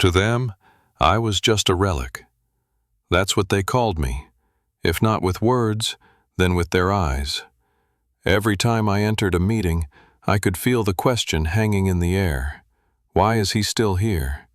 To them, I was just a relic. That's what they called me, if not with words, then with their eyes. Every time I entered a meeting, I could feel the question hanging in the air. Why is he still here?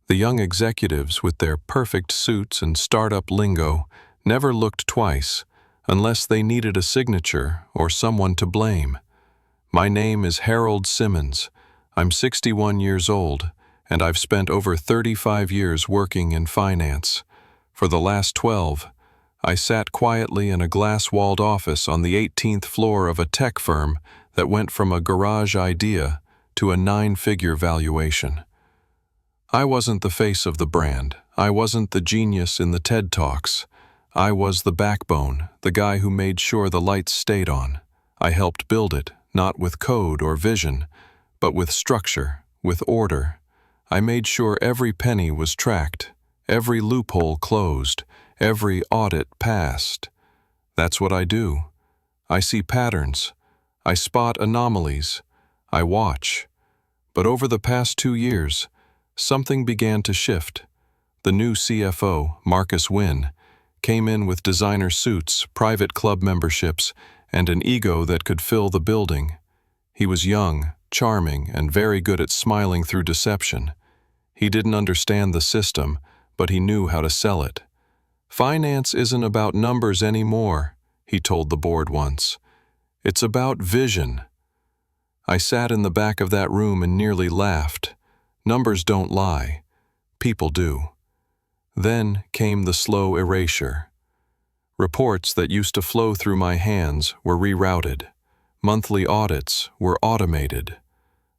The young executives, with their perfect suits and startup lingo, never looked twice, unless they needed a signature or someone to blame. My name is Harold Simmons. I'm 61 years old, and I've spent over 35 years working in finance. For the last 12, I sat quietly in a glass-walled office on the 18th floor of a tech firm that went from a garage idea to a 9-figure valuation. I wasn't the face of the brand. I wasn't the genius in the TED Talks. I was the backbone, the guy who made sure the lights stayed on. I helped build it, not with code or vision, but with structure, with order. I made sure every penny was tracked, every loophole closed, every audit passed. That's what I do. I see patterns. I spot anomalies. I watch. But over the past 2 years, something began to shift. The new CFO, Marcus Wynn, came in with designer suits, private club memberships, and an ego that could fill the building. He was young, charming, and very good at smiling through deception. He didn't understand the system, but he knew how to sell it. Finance isn't about numbers anymore, he told the board once. It's about vision. I sat in the back of that room and nearly laughed. Numbers don't lie. People do. Then came the slow erasure. Reports that used to flow through my hands were rerouted. Monthly audits were automated.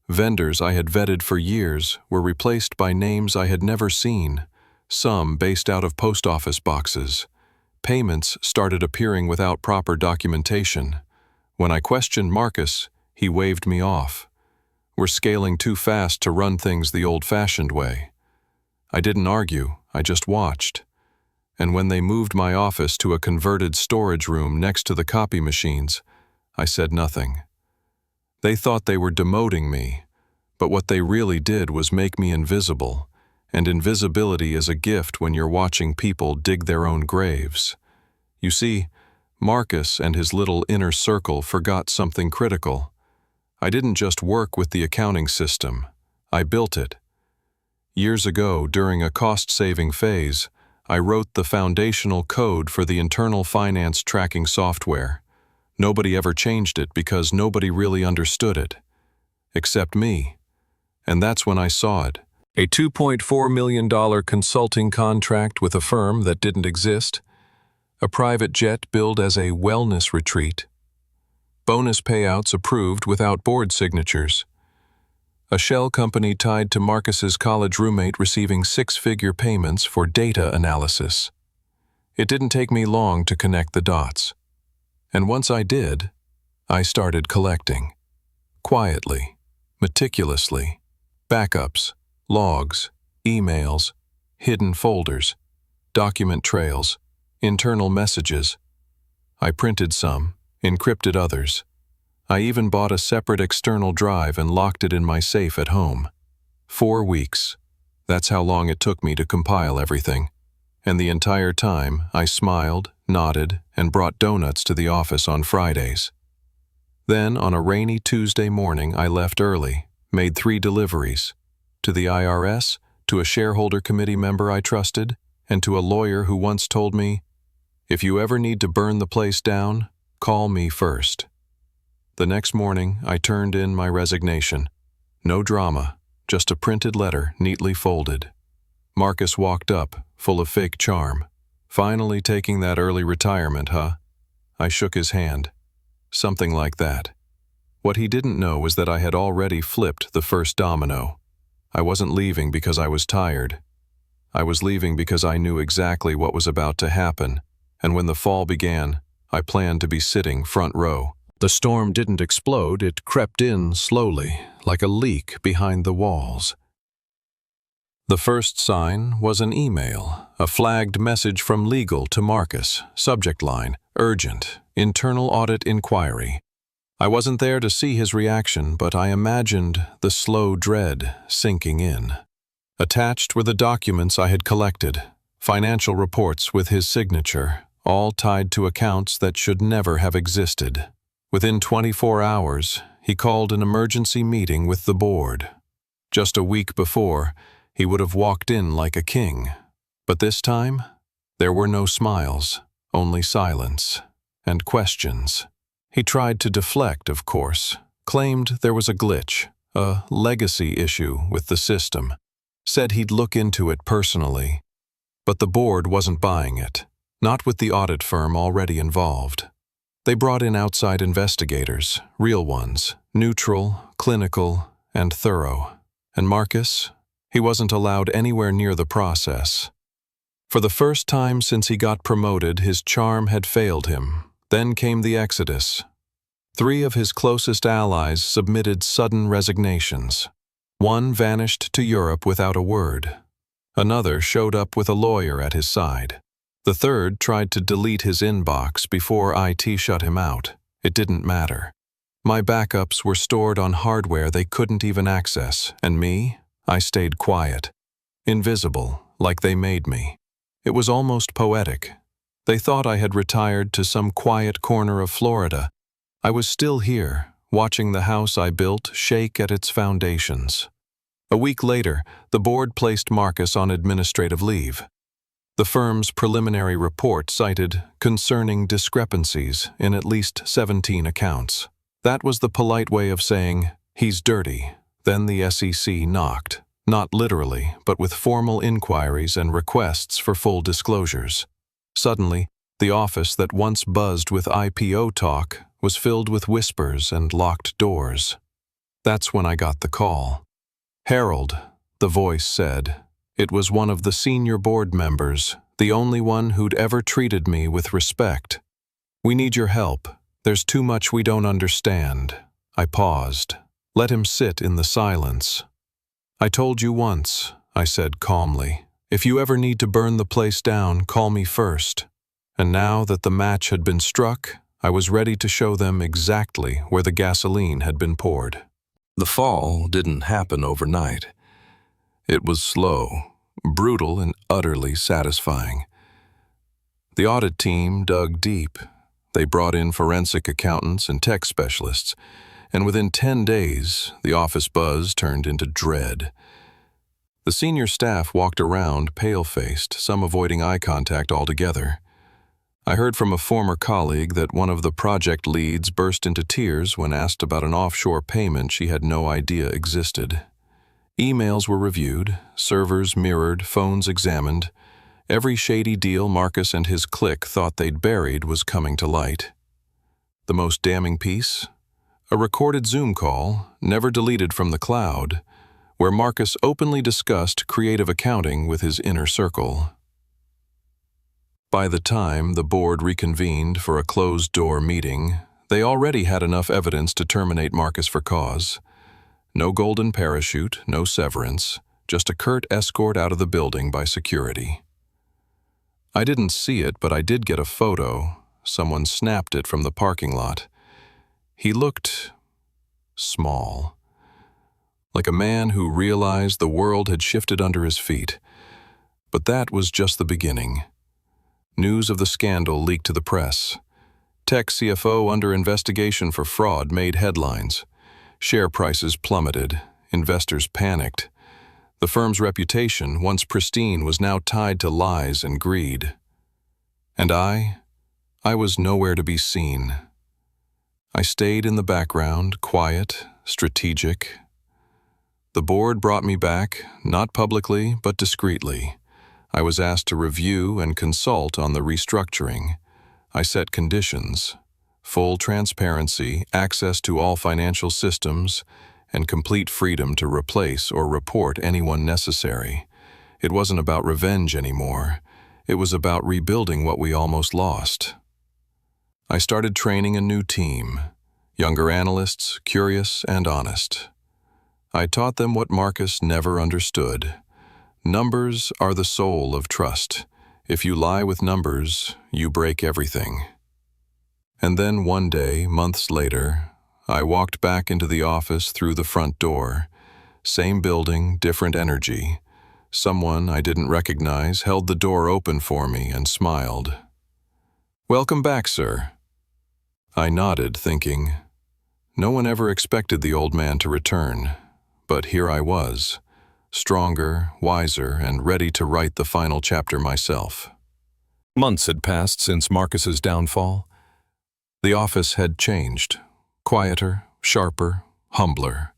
Vendors I had vetted for years were replaced by names I had never seen, some based out of post office boxes. Payments started appearing without proper documentation. When I questioned Marcus, he waved me off. We're scaling too fast to run things the old-fashioned way. I didn't argue, I just watched. And when they moved my office to a converted storage room next to the copy machines, I said nothing. They thought they were demoting me, but what they really did was make me invisible, and invisibility is a gift when you're watching people dig their own graves. You see, Marcus and his little inner circle forgot something critical. I didn't just work with the accounting system, I built it. Years ago, during a cost-saving phase, I wrote the foundational code for the internal finance tracking software. Nobody ever changed it because nobody really understood it. Except me. And that's when I saw it. A $2.4 million consulting contract with a firm that didn't exist. A private jet billed as a wellness retreat. Bonus payouts approved without board signatures. A shell company tied to Marcus's college roommate receiving 6-figure payments for data analysis. It didn't take me long to connect the dots. And once I did, I started collecting. Quietly, meticulously. Backups, logs, emails, hidden folders, document trails, internal messages. I printed some, encrypted others. I even bought a separate external drive and locked it in my safe at home. 4 weeks. That's how long it took me to compile everything. And the entire time, I smiled, nodded, and brought donuts to the office on Fridays. Then, on a rainy Tuesday morning, I left early, made 3 deliveries. To the IRS, to a shareholder committee member I trusted, and to a lawyer who once told me, "If you ever need to burn the place down, call me first." The next morning, I turned in my resignation. No drama, just a printed letter neatly folded. Marcus walked up, full of fake charm. "Finally taking that early retirement, huh?" I shook his hand. Something like that. What he didn't know was that I had already flipped the first domino. I wasn't leaving because I was tired. I was leaving because I knew exactly what was about to happen, and when the fall began, I planned to be sitting front row. The storm didn't explode, it crept in slowly, like a leak behind the walls. The first sign was an email, a flagged message from legal to Marcus, subject line, urgent, internal audit inquiry. I wasn't there to see his reaction, but I imagined the slow dread sinking in. Attached were the documents I had collected, financial reports with his signature, all tied to accounts that should never have existed. Within 24 hours, he called an emergency meeting with the board. Just a week before, he would have walked in like a king. But this time, there were no smiles, only silence and questions. He tried to deflect, of course, claimed there was a glitch, a legacy issue with the system, said he'd look into it personally. But the board wasn't buying it, not with the audit firm already involved. They brought in outside investigators, real ones, neutral, clinical, and thorough. And Marcus? He wasn't allowed anywhere near the process. For the first time since he got promoted, his charm had failed him. Then came the exodus. 3 of his closest allies submitted sudden resignations. One vanished to Europe without a word. Another showed up with a lawyer at his side. The third tried to delete his inbox before IT shut him out. It didn't matter. My backups were stored on hardware they couldn't even access, and me? I stayed quiet. Invisible, like they made me. It was almost poetic. They thought I had retired to some quiet corner of Florida. I was still here, watching the house I built shake at its foundations. A week later, the board placed Marcus on administrative leave. The firm's preliminary report cited concerning discrepancies in at least 17 accounts. That was the polite way of saying, he's dirty. Then the SEC knocked, not literally, but with formal inquiries and requests for full disclosures. Suddenly, the office that once buzzed with IPO talk was filled with whispers and locked doors. That's when I got the call. Harold, the voice said. It was one of the senior board members, the only one who'd ever treated me with respect. We need your help. There's too much we don't understand. I paused. Let him sit in the silence. I told you once, I said calmly. If you ever need to burn the place down, call me first. And now that the match had been struck, I was ready to show them exactly where the gasoline had been poured. The fall didn't happen overnight. It was slow, brutal, and utterly satisfying. The audit team dug deep. They brought in forensic accountants and tech specialists, and within 10 days, the office buzz turned into dread. The senior staff walked around pale-faced, some avoiding eye contact altogether. I heard from a former colleague that one of the project leads burst into tears when asked about an offshore payment she had no idea existed. Emails were reviewed, servers mirrored, phones examined. Every shady deal Marcus and his clique thought they'd buried was coming to light. The most damning piece? A recorded Zoom call, never deleted from the cloud, where Marcus openly discussed creative accounting with his inner circle. By the time the board reconvened for a closed-door meeting, they already had enough evidence to terminate Marcus for cause. No golden parachute, no severance, just a curt escort out of the building by security. I didn't see it, but I did get a photo. Someone snapped it from the parking lot. He looked small, like a man who realized the world had shifted under his feet. But that was just the beginning. News of the scandal leaked to the press. Tech CFO under investigation for fraud made headlines. Share prices plummeted. Investors panicked. The firm's reputation, once pristine, was now tied to lies and greed. And I was nowhere to be seen. I stayed in the background, quiet, strategic. The board brought me back, not publicly, but discreetly. I was asked to review and consult on the restructuring. I set conditions: full transparency, access to all financial systems, and complete freedom to replace or report anyone necessary. It wasn't about revenge anymore. It was about rebuilding what we almost lost. I started training a new team, younger analysts, curious and honest. I taught them what Marcus never understood. Numbers are the soul of trust. If you lie with numbers, you break everything. And then one day, months later, I walked back into the office through the front door. Same building, different energy. Someone I didn't recognize held the door open for me and smiled. "Welcome back, sir." I nodded, thinking, no one ever expected the old man to return, but here I was, stronger, wiser, and ready to write the final chapter myself. Months had passed since Marcus's downfall. The office had changed, quieter, sharper, humbler.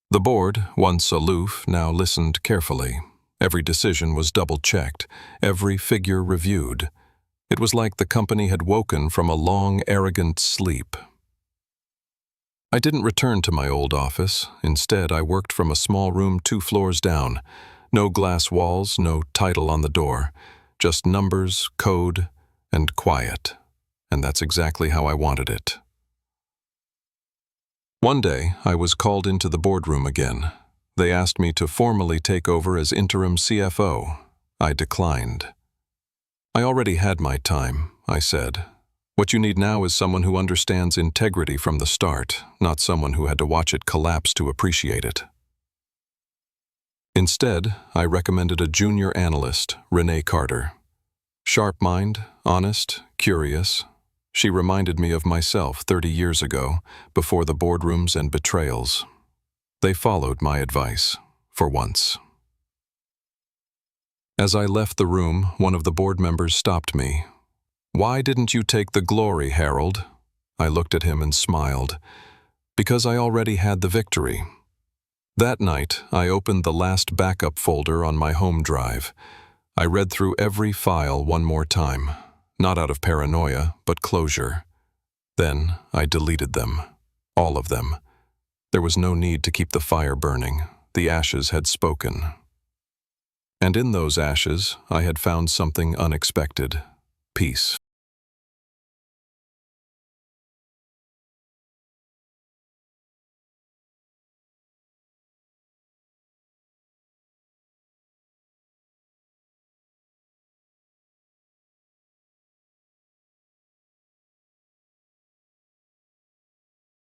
The board, once aloof, now listened carefully. Every decision was double-checked, every figure reviewed. It was like the company had woken from a long, arrogant sleep. I didn't return to my old office. Instead, I worked from a small room 2 floors down. No glass walls, no title on the door. Just numbers, code, and quiet. And that's exactly how I wanted it. One day, I was called into the boardroom again. They asked me to formally take over as interim CFO. I declined. "I already had my time," I said. "What you need now is someone who understands integrity from the start, not someone who had to watch it collapse to appreciate it." Instead, I recommended a junior analyst, Renee Carter. Sharp mind, honest, curious. She reminded me of myself 30 years ago, before the boardrooms and betrayals. They followed my advice, for once. As I left the room, one of the board members stopped me. "Why didn't you take the glory, Harold?" I looked at him and smiled. "Because I already had the victory." That night, I opened the last backup folder on my home drive. I read through every file one more time, not out of paranoia, but closure. Then I deleted them, all of them. There was no need to keep the fire burning. The ashes had spoken. And in those ashes, I had found something unexpected: peace.